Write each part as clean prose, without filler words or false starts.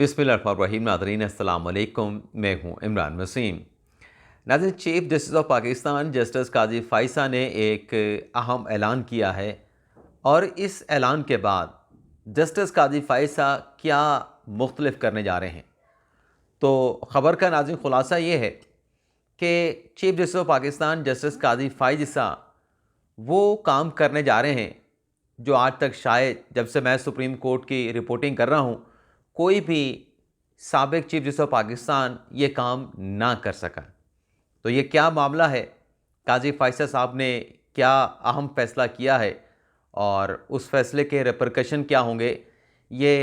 बिस्मिल्लाहिर्रहमानिर्रहीम। नाज़रीन अस्सलाम वालेकुम, मैं हूँ इमरान वसीम। नाज़रीन, chief justice of Pakistan justice Qazi Faez Isa ने एक अहम ऐलान किया है और इस ऐलान के बाद जस्टिस काजी फ़ाइसा क्या मुख्तलिफ करने जा रहे हैं। तो ख़बर का नाज़रीन ख़ुलासा ये है कि chief justice of Pakistan justice Qazi Faez Isa वो काम करने जा रहे हैं जो आज तक शायद जब से मैं सुप्रीम कोर्ट की रिपोर्टिंग कर रहा हूँ कोई भी साबिक चीफ जस्टिस ऑफ पाकिस्तान ये काम ना कर सका। तो ये क्या मामला है, काजी फ़ाइसा साहब ने क्या अहम फ़ैसला किया है और उस फ़ैसले के रिपरकशन क्या होंगे, ये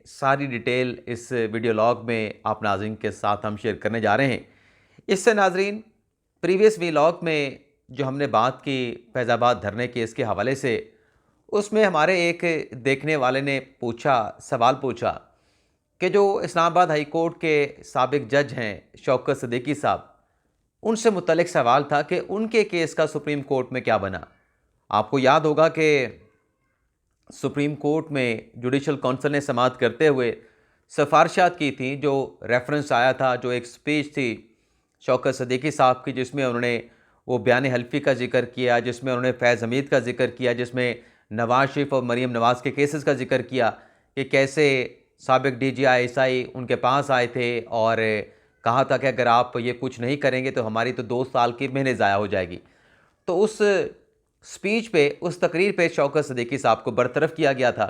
सारी डिटेल इस वीडियो लॉग में आप नाज़रीन के साथ हम शेयर करने जा रहे हैं। इससे नाज़रीन, प्रीवियस वीलॉग में जो हमने बात की फैज़ाबाद धरने केस के हवाले से, उसमें हमारे एक देखने वाले ने सवाल पूछा कि जो इस्लामाबाद हाई कोर्ट के साबिक जज हैं शौकत सिद्दीकी साहब, उनसे मुतल्लिक सवाल था कि उनके केस का सुप्रीम कोर्ट में क्या बना। आपको याद होगा कि सुप्रीम कोर्ट में जुडिशल काउंसिल ने समाअत करते हुए सिफारिशात की थी, जो रेफरेंस आया था, जो एक स्पीच थी शौकत सिद्दीकी साहब की, जिसमें उन्होंने वो बयान हल्फी का जिक्र किया, जिसमें उन्होंने फैज़ हमीद का जिक्र किया, जिसमें नवाज़ शरीफ और मरीम नवाज़ के केसेस का जिक्र किया कि कैसे साबिक DGI उनके पास आए थे और कहा था कि अगर आप ये कुछ नहीं करेंगे तो हमारी तो 2 साल की मेहनत ज़ाया हो जाएगी। तो उस स्पीच पे, उस तकरीर पे शौकत सिद्दीकी साहब को बरतरफ किया गया था।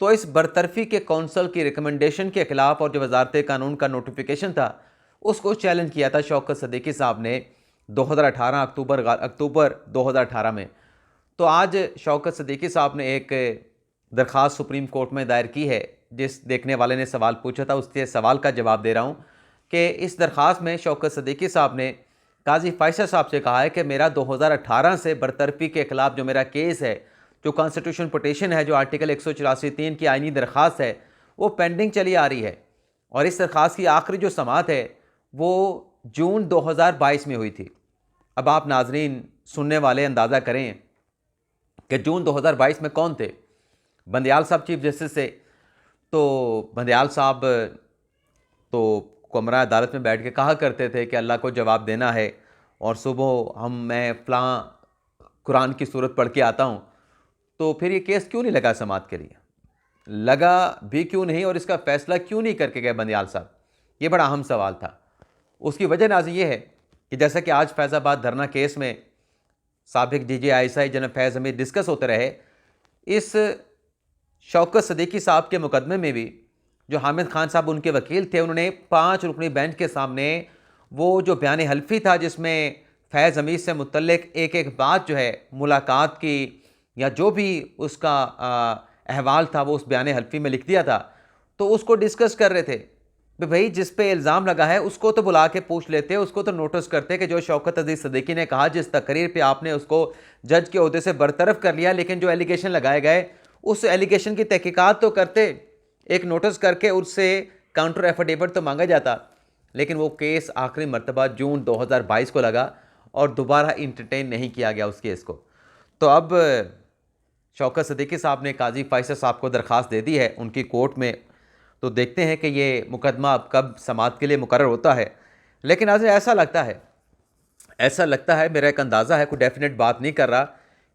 तो इस बरतरफी के कौंसल की रिकमेंडेशन के ख़िलाफ़ और जो वज़ारत कानून का नोटिफिकेशन था, उसको चैलेंज किया था शौकत सिद्दीकी साहब ने 2018 अक्टूबर 2018 में। तो आज शौकत सिद्दीकी साहब ने एक दरख्वास्त सुप्रीम कोर्ट में दायर की है। जिस देखने वाले ने सवाल पूछा था, उसके सवाल का जवाब दे रहा हूँ कि इस दरख्वास्त में शौकत सिद्दीकी साहब ने काजी फ़ाइसा साहब से कहा है कि मेरा 2018 से बरतरफी के ख़िलाफ़ जो मेरा केस है, जो कॉन्स्टिट्यूशन पिटीशन है, जो आर्टिकल 184(3) की आइनी दरख्वास्त है, वो पेंडिंग चली आ रही है और इस दरख्वास्त की आखिरी जो समाअत है वो जून 2022 में हुई थी। अब आप नाजरीन सुनने वाले अंदाज़ा करें कि जून 2022 में कौन थे। बंदयाल साहब चीफ जस्टिस से, तो बंदयाल साहब तो कमरा अदालत में बैठ के कहा करते थे कि अल्लाह को जवाब देना है और सुबह मैं फ़लाँ कुरान की सूरत पढ़ के आता हूँ। तो फिर ये केस क्यों नहीं लगा समाअत के लिए? लगा भी क्यों नहीं और इसका फ़ैसला क्यों नहीं करके गए बंदयाल साहब? ये बड़ा अहम सवाल था। उसकी वजह नाज़रीन ये है कि जैसा कि आज फैज़ाबाद धरना केस में साबिक DGI जनरल फैज़ हमीद डिस्कस होते रहे, इस शौकत सिद्दीकी साहब के मुकदमे में भी जो हामिद खान साहब उनके वकील थे, उन्होंने 5 रुकनी बेंच के सामने वो जो बयान हल्फी था, जिसमें फैज़ हमीद से मुतल्लिक एक एक बात जो है मुलाकात की या जो भी उसका अहवाल था, वो उस बयान हल्फी में लिख दिया था। तो उसको डिस्कस कर रहे थे कि भाई जिस पे इल्ज़ाम लगा है उसको तो बुला के पूछ लेते, उसको तो नोटिस करते कि जो शौकत अजीज़ सिद्दीकी ने कहा, जिस तकरीर पे आपने उसको जज के ओहदे से बरतरफ कर लिया, लेकिन जो एलिगेशन लगाए गए उस एलिगेशन की तहकीकात तो करते, एक नोटिस करके उससे काउंटर एफिडेविट तो मांगा जाता। लेकिन वो केस आखिरी मरतबा जून 2022 को लगा और दोबारा इंटरटेन नहीं किया गया उस केस को। तो अब शौकत सिद्दीकी साहब ने काजी फ़ाइसा साहब को दरख्वास्त दे दी है उनकी कोर्ट में। तो देखते हैं कि ये मुकदमा अब कब समाअत के लिए मुकर्रर होता है। लेकिन आज ऐसा लगता है, मेरा एक अंदाज़ा है, कोई डेफिनेट बात नहीं कर रहा,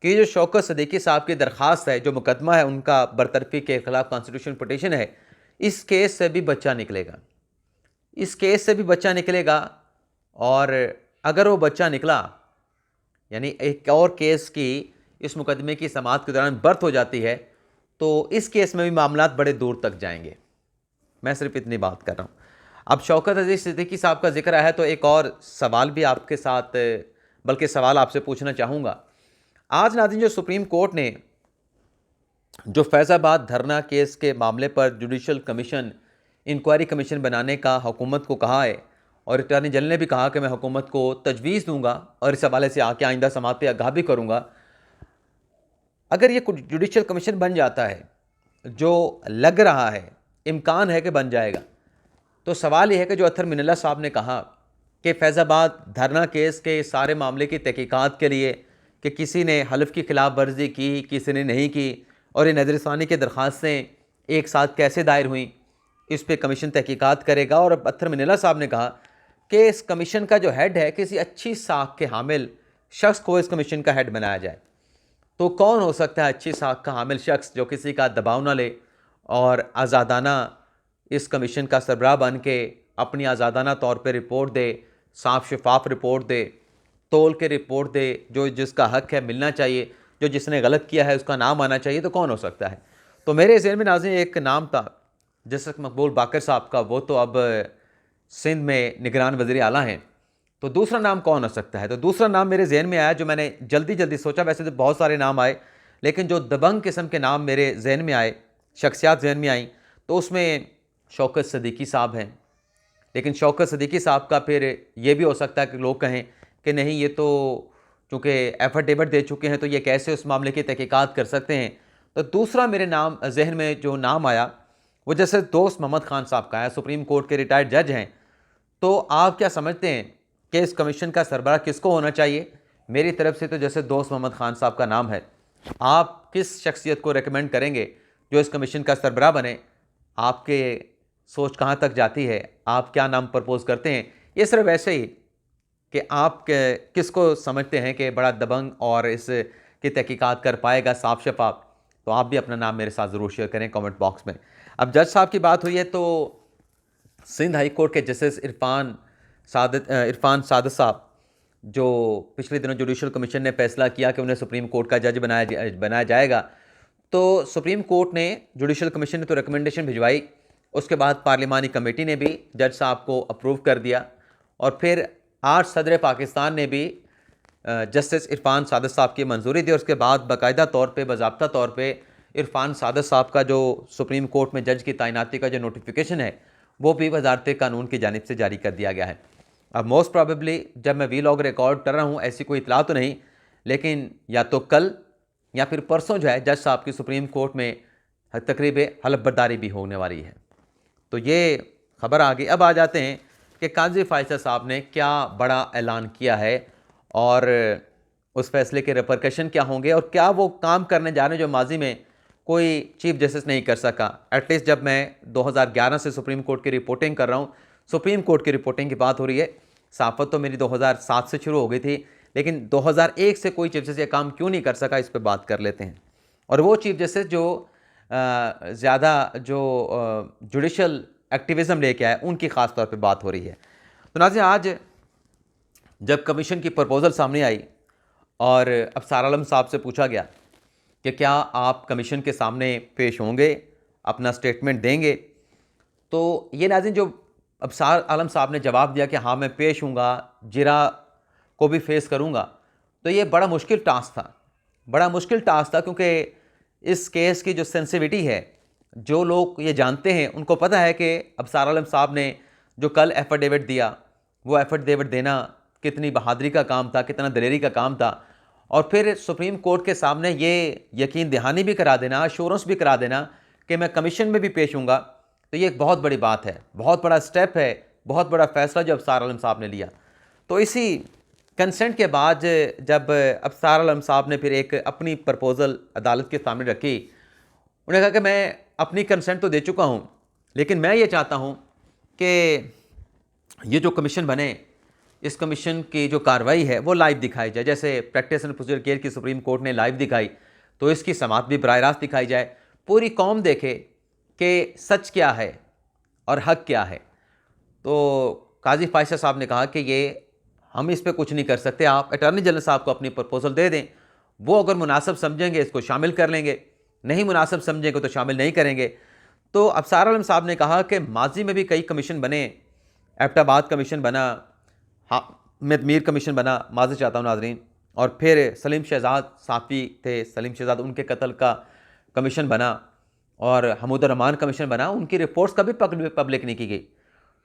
कि जो शौकत सिद्दीकी साहब की दरख्वास्त है, जो मुकदमा है उनका बरतरफी के ख़िलाफ़ कॉन्स्टिट्यूशन पिटीशन है, इस केस से भी बच्चा निकलेगा। इस केस से भी बच्चा निकलेगा और अगर वो बच्चा निकला, यानी एक और केस की इस मुकदमे की समाअत के दौरान बर्थ हो जाती है, तो इस केस में भी मामलात बड़े दूर तक जाएंगे। मैं सिर्फ इतनी बात कर रहा हूँ। अब शौकत अजीज़ सिद्दीकी साहब का जिक्र आया है तो एक और सवाल भी आपके साथ, बल्कि सवाल आपसे पूछना चाहूँगा। आज नाज़रीन, जो सुप्रीम कोर्ट ने जो फैज़ाबाद धरना केस के मामले पर जुडिशल कमीशन, इंक्वायरी कमीशन बनाने का हुकूमत को कहा है और अटॉर्नी जनरल ने भी कहा कि मैं हुकूमत को तजवीज़ दूँगा और इस हवाले से आके आइंदा समाअत पे आगाह भी करूँगा। अगर ये जुडिशल कमीशन बन जाता है, जो लग रहा है, इम्कान है कि बन जाएगा, तो सवाल यह है कि जो अत्तर मिनल्ला साहब ने कहा कि फैज़ाबाद धरना केस के सारे मामले की तहकीकात के लिए कि किसी ने हल्फ की खिलाफ वर्जी की, किसी ने नहीं की, और ये नज़रसानी की दरख्वास्तें एक साथ कैसे दायर हुई, इस पे कमीशन तहकीकात करेगा। और अत्तर मिनेला साहब ने कहा कि इस कमीशन का जो हेड है, किसी अच्छी साख के हामिल शख्स को इस कमीशन का हेड बनाया जाए। तो कौन हो सकता है अच्छी साख का हामिल शख्स जो किसी का दबाव ना ले और आज़ादाना इस कमीशन का सरबराह बन के अपनी आज़ादाना तौर पे रिपोर्ट दे, साफ शफाफ रिपोर्ट दे, तोल के रिपोर्ट दे, जो जिसका हक है मिलना चाहिए, जो जिसने गलत किया है उसका नाम आना चाहिए। तो कौन हो सकता है? तो मेरे ज़हन में नाज़रीन एक नाम था जसरत मकबूल बाकर साहब का, वो तो अब सिंध में निगरान वज़ीर आला हैं। तो दूसरा नाम कौन हो सकता है? तो दूसरा नाम मेरे जहन में आया, जो मैंने जल्दी जल्दी सोचा, वैसे तो बहुत सारे नाम आए, लेकिन जो दबंग किस्म के नाम मेरे जहन में आए, शख्सियात जहन में आई, तो उसमें शौकत सदीकी साहब हैं। लेकिन शौकत सदीकी साहब का फिर ये भी हो सकता है कि लोग कहें कि नहीं, ये तो चूँकि एफिडेविट दे चुके हैं तो ये कैसे उस मामले की तहकीकात कर सकते हैं। तो दूसरा मेरे नाम जहन में जो नाम आया वो जैसे दोस्त मोहम्मद खान साहब का है, सुप्रीम कोर्ट के रिटायर्ड जज हैं। तो आप क्या समझते हैं कि इस कमीशन का सरबराह किसको होना चाहिए? मेरी तरफ से तो जैसे दोस्त मोहम्मद खान साहब का नाम है। आप किस शख्सियत को रेकमेंड करेंगे जो इस कमीशन का सरबराह बने? आपके सोच कहाँ तक जाती है? आप क्या नाम प्रपोज करते हैं? ये सिर्फ वैसे ही कि आप किसको समझते हैं कि बड़ा दबंग और इस की तहकीकात कर पाएगा साफ शफाफ? तो आप भी अपना नाम मेरे साथ ज़रूर शेयर करें कमेंट बॉक्स में। अब जज साहब की बात हुई है तो सिंध हाई कोर्ट के जस्टिस इरफान सादत साहब, जो पिछले दिनों जुडिशल कमीशन ने फैसला किया कि उन्हें सुप्रीम कोर्ट का जज बनाया जाएगा। तो सुप्रीम कोर्ट ने, जुडिशल कमीशन ने तो रिकमेंडेशन भिजवाई, उसके बाद पार्लिमानी कमेटी ने भी जज साहब को अप्रूव कर दिया। और फिर आज सदर पाकिस्तान ने भी जस्टिस इरफान सादत साहब की मंजूरी दी। और उसके बाद बाकायदा तौर पे, बाज़ाब्ता तौर पे इरफान सादत साहब का जो सुप्रीम कोर्ट में जज की तैनाती का जो नोटिफिकेशन है वो भी वजारत कानून की जानिब से जारी कर दिया गया है। अब मोस्ट प्रॉबेबली जब मैं वीलॉग रिकॉर्ड कर रहा हूँ ऐसी कोई इतला तो नहीं, लेकिन या तो कल या फिर परसों जो है जज साहब की सुप्रीम कोर्ट में तकरीब हलफ बर्दारी भी होने वाली है। तो ये खबर आ गई। अब आ जाते हैं कि काजी फायसा साहब ने क्या बड़ा ऐलान किया है और उस फैसले के रिपरकशन क्या होंगे और क्या वो काम करने जा रहे हैं जो माजी में कोई चीफ जस्टिस नहीं कर सका। एटलीस्ट जब मैं 2011 से सुप्रीम कोर्ट की रिपोर्टिंग कर रहा हूँ, सुप्रीम कोर्ट की रिपोर्टिंग की बात हो रही है, सहाफ़त तो मेरी 2007 से शुरू हो गई थी, लेकिन 2001 से कोई चीफ जस्टिस ये काम क्यों नहीं कर सका, इस पर बात कर लेते हैं। और वो चीफ जस्टिस जो ज़्यादा जो जुडिशल एक्टिविज़म लेके आए, उनकी ख़ास तौर पे बात हो रही है। तो नाज़रीन, आज जब कमीशन की प्रपोज़ल सामने आई और अफसार आलम साहब से पूछा गया कि क्या आप कमीशन के सामने पेश होंगे, अपना स्टेटमेंट देंगे, तो ये नाज़रीन जो अफसार आलम साहब ने जवाब दिया कि हाँ मैं पेश हूँगा, जिरा को भी फेस करूँगा, तो ये बड़ा मुश्किल टास्क था, बड़ा मुश्किल टास्क था, क्योंकि इस केस की जो सेंसिटिविटी है, जो लोग ये जानते हैं उनको पता है कि अफसार आलम साहब ने जो कल एफिडेविट दिया, वो एफिडेविट देना कितनी बहादुरी का काम था, कितना दलेरी का काम था। और फिर सुप्रीम कोर्ट के सामने ये यकीन दहानी भी करा देना, अश्योरेंस भी करा देना कि मैं कमीशन में भी पेश हूँगा, तो ये एक बहुत बड़ी बात है, बहुत बड़ा स्टेप है, बहुत बड़ा फैसला जो अफसार आलम साहब ने लिया। तो इसी कंसेंट के बाद जब अफसार आलम साहब ने फिर एक अपनी प्रपोज़ल अदालत के सामने रखी, उन्होंने कहा कि मैं अपनी कंसेंट तो दे चुका हूँ, लेकिन मैं ये चाहता हूँ कि ये जो कमीशन बने, इस कमीशन की जो कार्रवाई है वो लाइव दिखाई जाए। जैसे प्रैक्टिस एंड प्रोसीजर केयर की सुप्रीम कोर्ट ने लाइव दिखाई, तो इसकी समाअत भी बराह रास्त दिखाई जाए, पूरी कौम देखे कि सच क्या है और हक क्या है। तो काजी फायसा साहब ने कहा कि ये हम इस पर कुछ नहीं कर सकते, आप अटॉर्नी जनरल साहब को अपनी प्रपोज़ल दे दें, वो अगर मुनासिब समझेंगे इसको शामिल कर लेंगे, नहीं मुनासिब समझेंगे तो शामिल नहीं करेंगे। तो अफसार आलम साहब ने कहा कि माजी में भी कई कमीशन बने, एबटाबाद कमीशन बना, मीर कमीशन बना, माज़ी चाहता हूँ नाज़रीन, और फिर सलीम शहजाद साफ़ी थे, सलीम शहजाद, उनके कत्ल का कमीशन बना, और हमूद रहमान कमीशन बना, उनकी रिपोर्ट्स कभी पब्लिक नहीं की गई।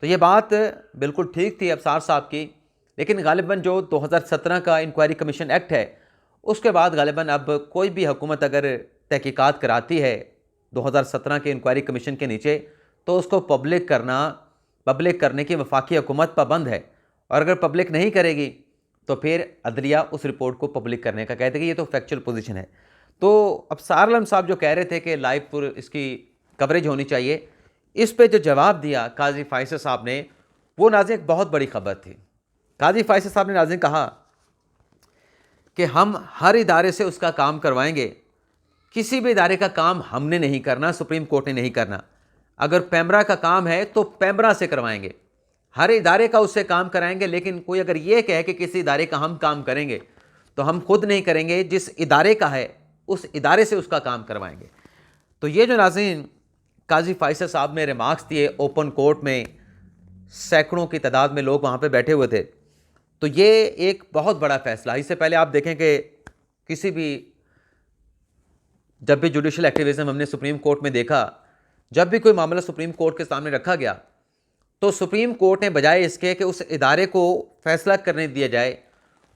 तो ये बात बिल्कुल ठीक थी अफसार साहब की, लेकिन गालिबन जो 2017 का इंक्वायरी कमीशन एक्ट है, उसके बाद गालिबन अब कोई भी हुकूमत अगर तहकीकात कराती है 2017 के इंक्वायरी कमीशन के नीचे, तो उसको पब्लिक करने की वफाकी हुकूमत पाबंद है। और अगर पब्लिक नहीं करेगी तो फिर अदलिया उस रिपोर्ट को पब्लिक करने का कहते हैं कि ये तो फैक्चुअल पोजीशन है। तो अफसार आलम साहब जो कह रहे थे कि लाइव इसकी कवरेज होनी चाहिए, इस पे जो जवाब दिया काजी फ़ैसल साहब ने, वो नाज़रीन एक बहुत बड़ी खबर थी। काजी फ़ैसल साहब ने नाज़रीन कहा कि हम हर इदारे से उसका काम करवाएंगे, किसी भी इदारे का काम हमने नहीं करना, सुप्रीम कोर्ट ने नहीं करना। अगर पैमरा का काम है तो पैमरा से करवाएंगे, हर इदारे का उससे काम कराएंगे। लेकिन कोई अगर ये कहे कि किसी इदारे का हम काम करेंगे तो हम खुद नहीं करेंगे, जिस इदारे का है उस इदारे से उसका काम करवाएंगे। तो ये जो नाज़रीन काजी फ़ैसल साहब ने रिमार्क्स दिए ओपन कोर्ट में, सैकड़ों की तादाद में लोग वहाँ पे बैठे हुए थे, तो ये एक बहुत बड़ा फैसला। इससे पहले आप देखें कि किसी भी जब भी जुडिशल एक्टिविज़म हमने सुप्रीम कोर्ट में देखा, जब भी कोई मामला सुप्रीम कोर्ट के सामने रखा गया तो सुप्रीम कोर्ट ने बजाय इसके कि उस इदारे को फैसला करने दिया जाए,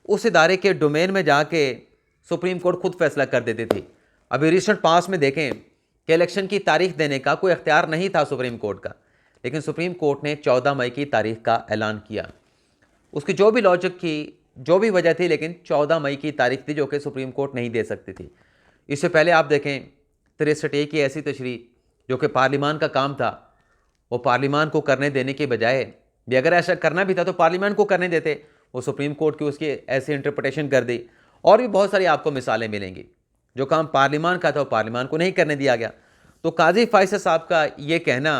उस इदारे के डोमेन में जाके सुप्रीम कोर्ट खुद फैसला कर देती थी। अभी रिसेंट पास में देखें कि इलेक्शन की तारीख देने का कोई अख्तियार नहीं था सुप्रीम कोर्ट का, लेकिन सुप्रीम कोर्ट ने 14 मई की तारीख का ऐलान किया। उसकी जो भी लॉजिक की, जो भी वजह थी, लेकिन 14 मई की तारीख थी जो कि सुप्रीम कोर्ट नहीं दे सकती थी। इससे पहले आप देखें 63A की ऐसी तशरीह जो कि पार्लिमान का काम था, वो पार्लिमान को करने देने के बजाय, भी अगर ऐसा करना भी था तो पार्लिमान को करने देते, वो सुप्रीम कोर्ट की उसकी ऐसी इंटरप्रिटेशन कर दी। और भी बहुत सारी आपको मिसालें मिलेंगी, जो काम पार्लिमान का था वो पार्लिमान को नहीं करने दिया गया। तो काजी फ़ैसल साहब का ये कहना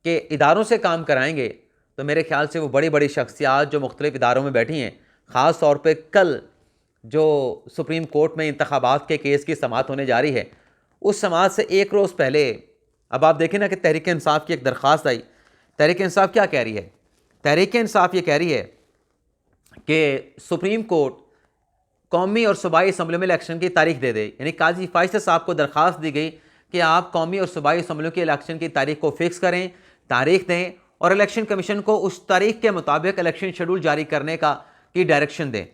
कि इदारों से काम कराएंगे, तो मेरे ख्याल से वो बड़ी बड़ी शख्सियात जो मुख्तलिफ इदारों में बैठी हैं, ख़ास तौर पे कल जो सुप्रीम कोर्ट में इंतखाबात के केस की समाअत होने जा रही है, उस समाअत से एक रोज़ पहले अब आप देखें ना कि तहरीक इंसाफ की एक दरख्वास्त आई। तहरीक इंसाफ क्या कह रही है? तहरीक इंसाफ ये कह रही है कि सुप्रीम कोर्ट कौमी और सूबाई असम्बलियों में इलेक्शन की तारीख दे दे। यानी काजी फ़ैसल साहब को दरख्वास्त दी गई कि आप कौमी और सूबाई असम्बलियों के इलेक्शन की तारीख को फिक्स करें, तारीख दें और इलेक्शन कमीशन को उस तारीख के मुताबिक इलेक्शन शेड्यूल जारी करने की डायरेक्शन दें।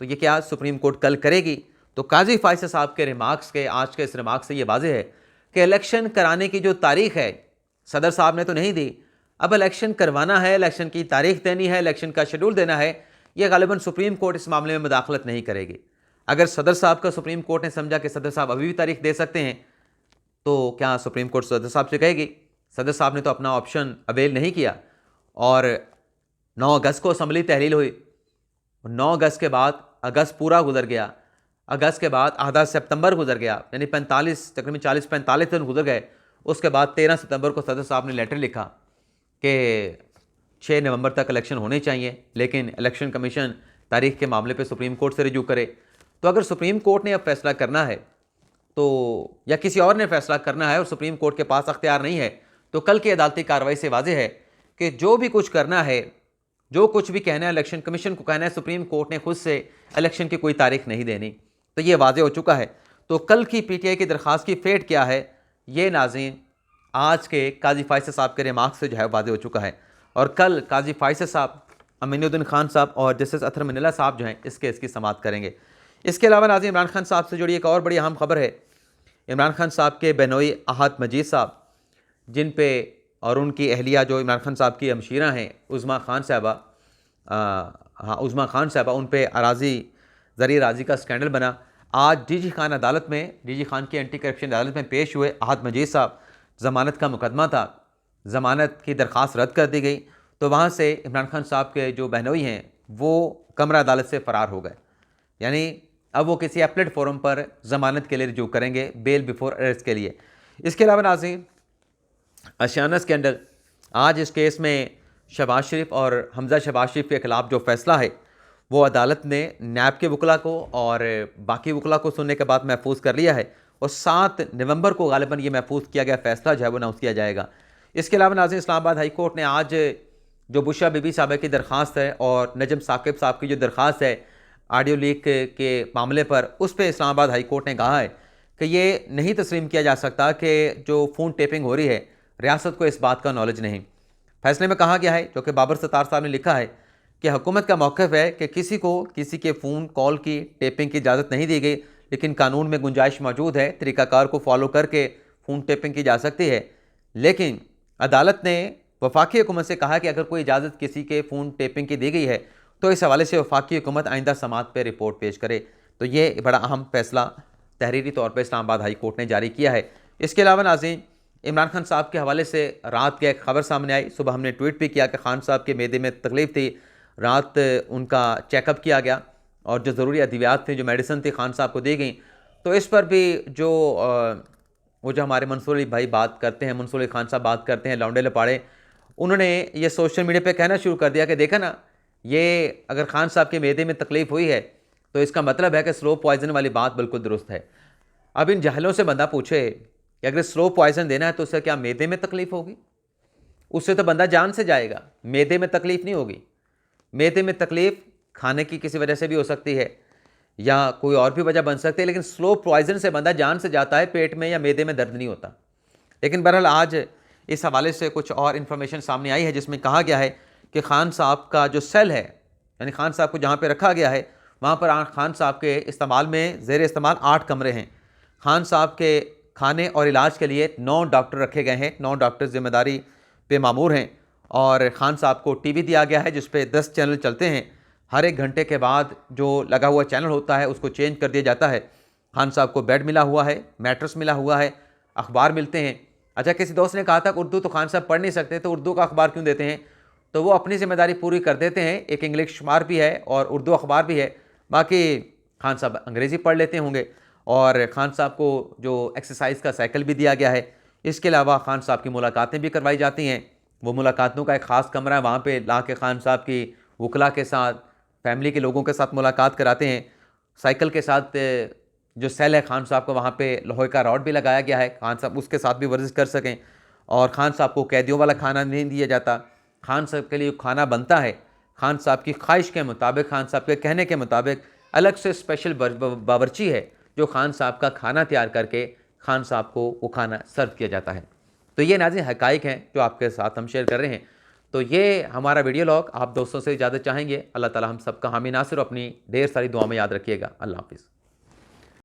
तो ये क्या सुप्रीम कोर्ट कल करेगी? तो काजी फ़ैसल साहब के रिमार्क्स के, आज के इस रिमार्क्स से ये वाज़ेह है कि इलेक्शन कराने की जो तारीख है सदर साहब ने तो नहीं दी, अब इलेक्शन करवाना है, इलेक्शन की तारीख देनी है, इलेक्शन का शेड्यूल देना है। ये गालिबन सुप्रीम कोर्ट इस मामले में मुदाखलत नहीं करेगी। अगर सदर साहब का सुप्रीम कोर्ट ने समझा कि सदर साहब अभी भी तारीख दे सकते हैं, तो क्या सुप्रीम कोर्ट सदर साहब से कहेगी? सदर साहब ने तो अपना ऑप्शन अवेल नहीं किया और 9 अगस्त को असम्बली तहलील हुई। 9 अगस्त के बाद अगस्त पूरा गुजर गया, अगस्त के बाद आधा सितंबर गुजर गया, यानी 45 तकरीबन 40-45 दिन गुजर गए। उसके बाद 13 सितंबर को सदर साहब ने लेटर लिखा कि 6 नवंबर तक इलेक्शन होने चाहिए, लेकिन इलेक्शन कमीशन तारीख के मामले पे सुप्रीम कोर्ट से रिजू करे। तो अगर सुप्रीम कोर्ट ने अब फैसला करना है तो, या किसी और ने फैसला करना है और सुप्रीम कोर्ट के पास अख्तियार नहीं है, तो कल की अदालती कार्रवाई से वाज़ेह है कि जो भी कुछ करना है, जो कुछ भी कहना है इलेक्शन कमीशन को कहना है, सुप्रीम कोर्ट ने खुद से इलेक्शन की कोई तारीख नहीं देनी। तो ये वाज़ेह हो चुका है। तो कल की PTI की दरख्वास्त की फेट क्या है, ये नाज़रीन आज के काजी फ़ैसल साहब के रिमार्क्स से जो है वाज़ेह हो चुका है। और कल काजी फ़ैसल साहब, अमीनुद्दीन खान साहब और जस्टिस अतहर मिनल्ला साहब जो हैं इस केस की समाअत करेंगे। इसके अलावा नाज़रीन इमरान खान साहब से जुड़ी एक और बड़ी अहम खबर है। इमरान खान साहब के बहनोई अहद मजीद साहब, जिन पे और उनकी अहलिया जो इमरान खान साहब की हमशीरा हैं उज़्मा खान साहबा, उज़्मा खान साहबा, उन पे अराजी ज़रिए राजी का स्कैंडल बना। आज DG खान अदालत में, DG खान की एंटी करप्शन अदालत में पेश हुए अहद मजीद साहब। ज़मानत का मुकदमा था, ज़मानत की दरख्वास्त रद्द कर दी गई, तो वहाँ से इमरान खान साहब के जो बहनोई हैं वो कमरा अदालत से फ़रार हो गए। यानी अब वो किसी एपलेट फोरम पर ज़मानत के लिए रिजू करेंगे, बेल बिफोर अरेस्ट के लिए। इसके अलावा नाज़रीन आशियाना स्कैंडल, आज इस केस में शहबाज शरीफ और हमज़ा शहबाज शरीफ के ख़िलाफ़ जो फ़ैसला है वो अदालत ने नैब के वकला को और बाकी वकला को सुनने के बाद महफूज कर लिया है और 7 नवंबर को गालिबन ये महफूज किया गया फ़ैसला जो है वो अनाउंस किया जाएगा। इसके अलावा नाज़रीन इस्लामाबाद हाई कोर्ट ने आज जो बुशरा बीबी साहब की दरख्वास्त है और नजम साकिब साहब की जो दरख्वास्त है ऑडियो लीक के मामले पर, उस पर इस्लामाबाद हाई कोर्ट ने कहा है कि ये नहीं तस्लीम किया जा सकता कि जो फ़ोन टेपिंग हो रही है रियासत को इस बात का नॉलेज नहीं। फैसले में कहा गया है, जो कि बाबर सत्तार साहब ने लिखा है, कि हुकूमत का मौक़िफ़ है कि किसी को किसी के फ़ोन कॉल की टेपिंग की इजाज़त नहीं दी गई, लेकिन कानून में गुंजाइश मौजूद है, तरीक़ाकार को फॉलो करके फ़ोन टेपिंग की जा सकती है। लेकिन अदालत ने वफाकी हुकूमत से कहा कि अगर कोई इजाज़त किसी के फ़ोन टेपिंग की दी गई है तो इस हवाले से वफाकी हुकूमत आइंदा समाअत पर रिपोर्ट पेश करे। तो ये बड़ा अहम फैसला तहरीरी तौर पर इस्लामाबाद हाई कोर्ट ने जारी किया है। इसके अलावा नाज़रीन इमरान खान साहब के हवाले से रात की एक ख़बर सामने आई। सुबह हमने ट्वीट भी किया कि खान साहब के मैदे में तकलीफ़ थी, रात उनका चेकअप किया गया और जो ज़रूरी अद्वियात थी, जो मेडिसिन थी, खान साहब को दी गई। तो इस पर भी वो जो हमारे मंसूर अली भाई बात करते हैं, मंसूर अली खान साहब बात करते हैं, लौंडे लपाड़े, उन्होंने ये सोशल मीडिया पे कहना शुरू कर दिया कि देखा ना, ये अगर खान साहब के मैदे में तकलीफ़ हुई है तो इसका मतलब है कि स्लो पॉइजन वाली बात बिल्कुल दुरुस्त है। अब इन जहलों से बंदा पूछे कि अगर स्लो पॉइजन देना है तो उससे क्या मैदे में तकलीफ़ होगी? उससे तो बंदा जान से जाएगा, मैदे में तकलीफ़ नहीं होगी। मैदे में तकलीफ़ खाने की किसी वजह से भी हो सकती है या कोई और भी वजह बन सकती है, लेकिन स्लो पॉइजन से बंदा जान से जाता है, पेट में या मैदे में दर्द नहीं होता। लेकिन बहरहाल आज इस हवाले से कुछ और इन्फॉर्मेशन सामने आई है जिसमें कहा गया है कि खान साहब का जो सेल है, यानी खान साहब को जहाँ पे रखा गया है, वहाँ पर खान साहब के इस्तेमाल में ज़ेर इस्तेमाल 8 कमरे हैं। खान साहब के खाने और इलाज के लिए 9 डॉक्टर रखे गए हैं, 9 डॉक्टर ज़िम्मेदारी पे मामूर हैं और खान साहब को टीवी दिया गया है जिस पे 10 चैनल चलते हैं। हर 1 घंटे के बाद जो लगा हुआ चैनल होता है उसको चेंज कर दिया जाता है। खान साहब को बेड मिला हुआ है, मैट्रेस मिला हुआ है, अखबार मिलते हैं। अच्छा, किसी दोस्त ने कहा था उर्दू तो खान साहब पढ़ नहीं सकते, तो उर्दू का अखबार क्यों देते हैं? तो वो अपनी ज़िम्मेदारी पूरी कर देते हैं। एक इंग्लिश अखबार भी है और उर्दू अखबार भी है, बाकी खान साहब अंग्रेज़ी पढ़ लेते होंगे। और खान साहब को जो एक्सरसाइज का साइकिल भी दिया गया है। इसके अलावा खान साहब की मुलाकातें भी करवाई जाती हैं। वो मुलाकातों का एक ख़ास कमरा है, वहाँ पे ला के खान साहब की वकला के साथ, फैमिली के लोगों के साथ मुलाकात कराते हैं। साइकिल के साथ जो सेल है खान साहब को, वहाँ पे लोहे का रॉड भी लगाया गया है, खान साहब उसके साथ भी वर्जिश कर सकें। और खान साहब को कैदियों वाला खाना नहीं दिया जाता, खान साहब के लिए खाना बनता है खान साहब की ख्वाहिश के मुताबिक, खान साहब के कहने के मुताबिक। अलग से स्पेशल बावर्ची है जो खान साहब का खाना तैयार करके खान साहब को वो खाना सर्व किया जाता है। तो ये नाज़रीन हक़ाइक़ हैं जो आपके साथ हम शेयर कर रहे हैं। तो ये हमारा वीडियो लॉग आप दोस्तों से इजाज़त चाहेंगे। अल्लाह ताला हम सबका हामी नासिर, अपनी ढेर सारी दुआ में याद रखिएगा। अल्लाह हाफ़िज़।